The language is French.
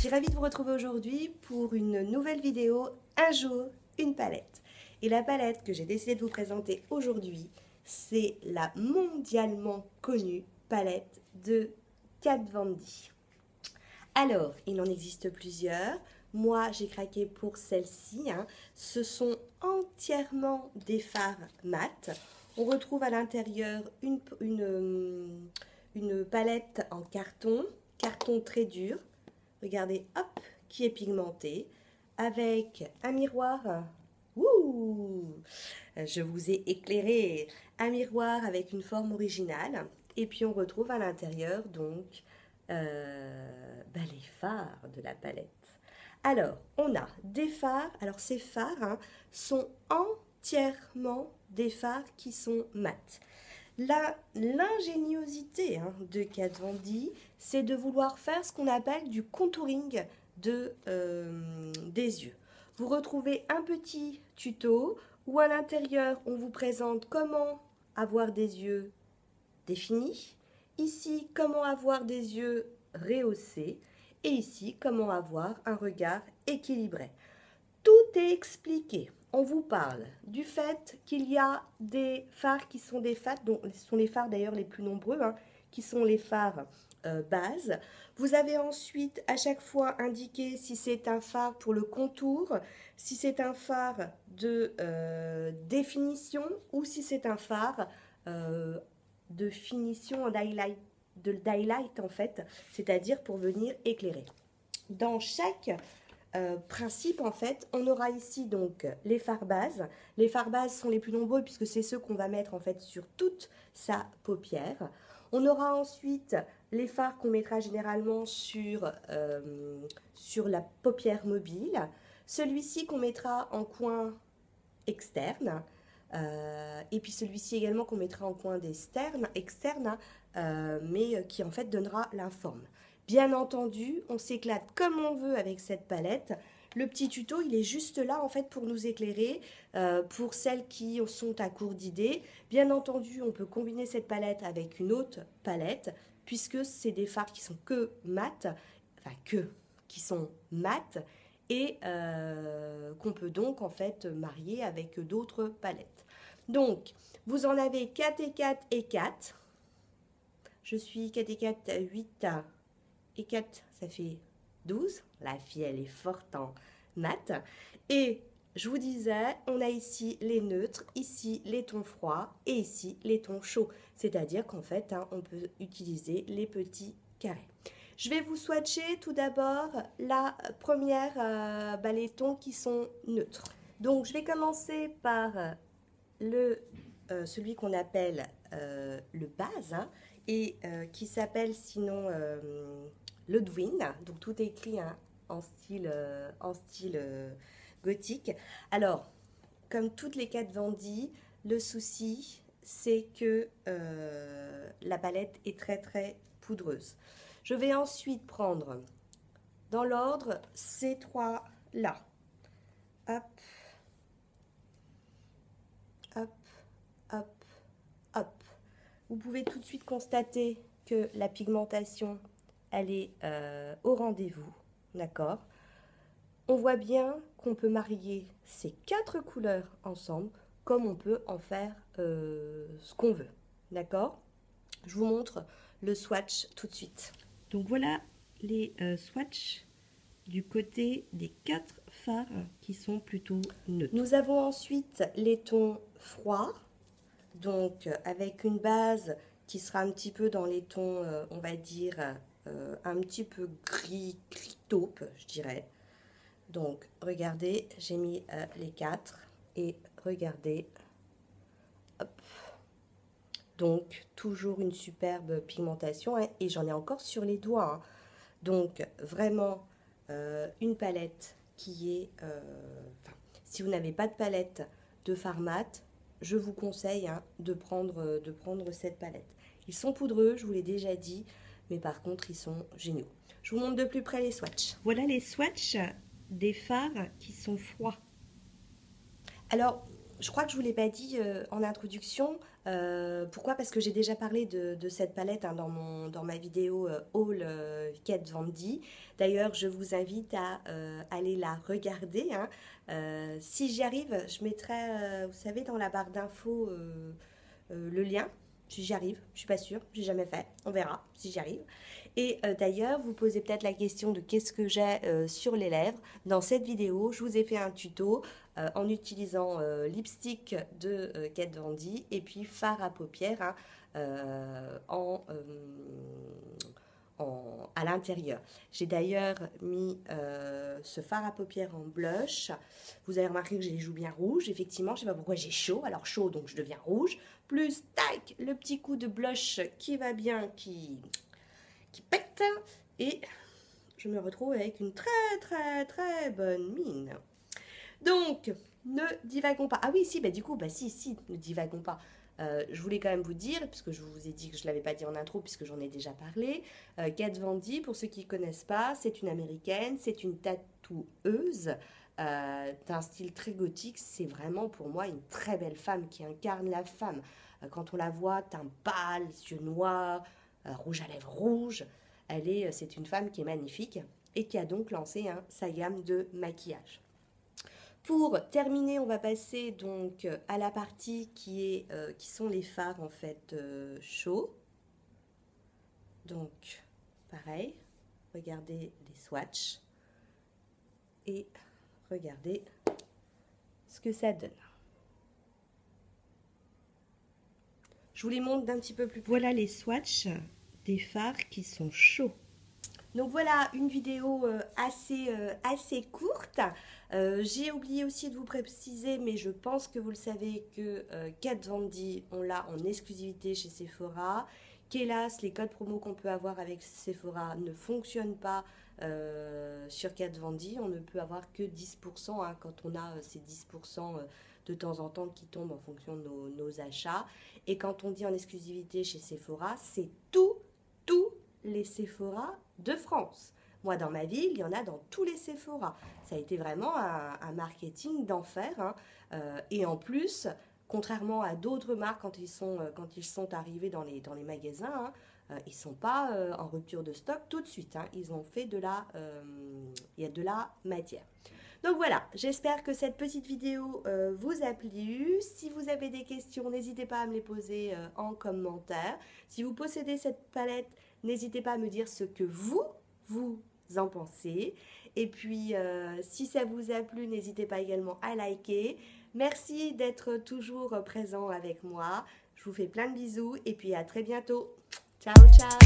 suis ravie de vous retrouver aujourd'hui pour une nouvelle vidéo, un jour, une palette. Et la palette que j'ai décidé de vous présenter aujourd'hui, c'est la mondialement connue palette de Kat Von D. Alors, il en existe plusieurs. Moi, j'ai craqué pour celle-ci. Ce sont entièrement des fards mat. On retrouve à l'intérieur une palette en carton très dur. Regardez, hop, qui est pigmenté, avec un miroir. Ouh, je vous ai éclairé. Un miroir avec une forme originale. Et puis on retrouve à l'intérieur donc les fards de la palette. Alors, on a des fards. Alors ces fards sont entièrement des fards qui sont mat. L'ingéniosité de Kat Von D, c'est de vouloir faire ce qu'on appelle du contouring des yeux. Vous retrouvez un petit tuto où à l'intérieur, on vous présente comment avoir des yeux définis. Ici, comment avoir des yeux rehaussés. Et ici, comment avoir un regard équilibré. Tout est expliqué. On vous parle du fait qu'il y a des fards qui sont des fards, dont ce sont les fards d'ailleurs les plus nombreux, qui sont les fards base. Vous avez ensuite à chaque fois indiqué si c'est un fard pour le contour, si c'est un fard de définition ou si c'est un fard de finition d'highlight, en fait, c'est-à-dire pour venir éclairer. Dans chaque principe, en fait, on aura ici donc les fards bases. Les fards bases sont les plus nombreux puisque c'est ceux qu'on va mettre en fait sur toute sa paupière. On aura ensuite les fards qu'on mettra généralement sur la paupière mobile. Celui-ci qu'on mettra en coin externe. Et puis celui-ci également qu'on mettra en coin externe, mais qui en fait donnera la forme. Bien entendu, on s'éclate comme on veut avec cette palette. Le petit tuto, il est juste là en fait pour nous éclairer, pour celles qui sont à court d'idées. Bien entendu, on peut combiner cette palette avec une autre palette, puisque c'est des fards qui sont que mat, qui sont mat, et qu'on peut donc en fait marier avec d'autres palettes. Donc, vous en avez 4 et 4 et 4. Je suis 4 et 4, 8 et 4, ça fait 12. La fille, elle est forte en maths. Et je vous disais, on a ici les neutres, ici les tons froids et ici les tons chauds. C'est-à-dire qu'en fait, on peut utiliser les petits carrés. Je vais vous swatcher tout d'abord la première, les tons qui sont neutres. Donc, je vais commencer par celui qu'on appelle le base et qui s'appelle sinon le Dwin. Donc, tout est écrit en style gothique. Alors, comme toutes les Kat Von D, le souci, c'est que la palette est très très poudreuse. Je vais ensuite prendre, dans l'ordre, ces trois-là. Hop, hop, hop, hop. Vous pouvez tout de suite constater que la pigmentation, elle est au rendez-vous, d'accord? On voit bien qu'on peut marier ces 4 couleurs ensemble, comme on peut en faire ce qu'on veut, d'accord? Je vous montre le swatch tout de suite. Donc voilà les swatchs du côté des 4 fards qui sont plutôt neutres. Nous avons ensuite les tons froids, donc avec une base qui sera un petit peu dans les tons, on va dire, un petit peu gris taupe, je dirais. Donc regardez, j'ai mis les 4 et regardez, hop. Donc, toujours une superbe pigmentation et j'en ai encore sur les doigts. Donc, vraiment, une palette qui est... si vous n'avez pas de palette de fard mat, je vous conseille de prendre cette palette. Ils sont poudreux, je vous l'ai déjà dit, mais par contre, ils sont géniaux. Je vous montre de plus près les swatchs. Voilà les swatchs des fards qui sont froids. Alors, je crois que je ne vous l'ai pas dit en introduction. Pourquoi? Parce que j'ai déjà parlé de cette palette hein, dans ma vidéo Haul Kat Von D. D'ailleurs, je vous invite à aller la regarder. Hein. Si j'y arrive, je mettrai, vous savez, dans la barre d'infos le lien. Si j'y arrive, je ne suis pas sûre, j'ai jamais fait. On verra si j'y arrive. Et d'ailleurs, vous posez peut-être la question de qu'est-ce que j'ai sur les lèvres. Dans cette vidéo, je vous ai fait un tuto en utilisant lipstick de Kat Von D et puis fard à paupières hein, à l'intérieur. J'ai d'ailleurs mis ce fard à paupières en blush. Vous avez remarqué que j'ai les joues bien rouges. Effectivement, je ne sais pas pourquoi j'ai chaud. Alors chaud, donc je deviens rouge. Plus, tac, le petit coup de blush qui va bien, qui pète. Et je me retrouve avec une très bonne mine. Donc, ne divagons pas. Ah oui, si, bah du coup, bah si, ne divagons pas. Je voulais quand même vous dire, puisque je vous ai dit que je ne l'avais pas dit en intro, puisque j'en ai déjà parlé, Kat Von D, pour ceux qui ne connaissent pas, c'est une américaine, c'est une tatoueuse d'un style très gothique. C'est vraiment pour moi une très belle femme qui incarne la femme. Quand on la voit, teint pâle, yeux noirs, rouge à lèvres rouges, c'est une femme qui est magnifique et qui a donc lancé sa gamme de maquillage. Pour terminer, on va passer donc à la partie qui sont les fards en fait chauds. Donc, pareil, regardez les swatchs et regardez ce que ça donne. Je vous les montre d'un petit peu plus près. Voilà les swatchs des fards qui sont chauds. Donc voilà une vidéo assez courte. J'ai oublié aussi de vous préciser, mais je pense que vous le savez, que Kat Von D, on l'a en exclusivité chez Sephora. Qu'hélas, les codes promo qu'on peut avoir avec Sephora ne fonctionnent pas sur Kat Von D. On ne peut avoir que 10% hein, quand on a ces 10% de temps en temps qui tombent en fonction de nos achats. Et quand on dit en exclusivité chez Sephora, c'est tous les Sephora de France. Moi, dans ma ville, il y en a dans tous les Sephora. Ça a été vraiment un marketing d'enfer. Hein. Et en plus, contrairement à d'autres marques, quand ils sont arrivés dans les magasins, hein, ils ne sont pas en rupture de stock tout de suite. Hein. Ils ont fait il y a de la matière. Donc voilà, j'espère que cette petite vidéo vous a plu. Si vous avez des questions, n'hésitez pas à me les poser en commentaire. Si vous possédez cette palette, n'hésitez pas à me dire ce que vous en pensez. Et puis, si ça vous a plu, n'hésitez pas également à liker. Merci d'être toujours présent avec moi. Je vous fais plein de bisous et puis à très bientôt. Ciao, ciao!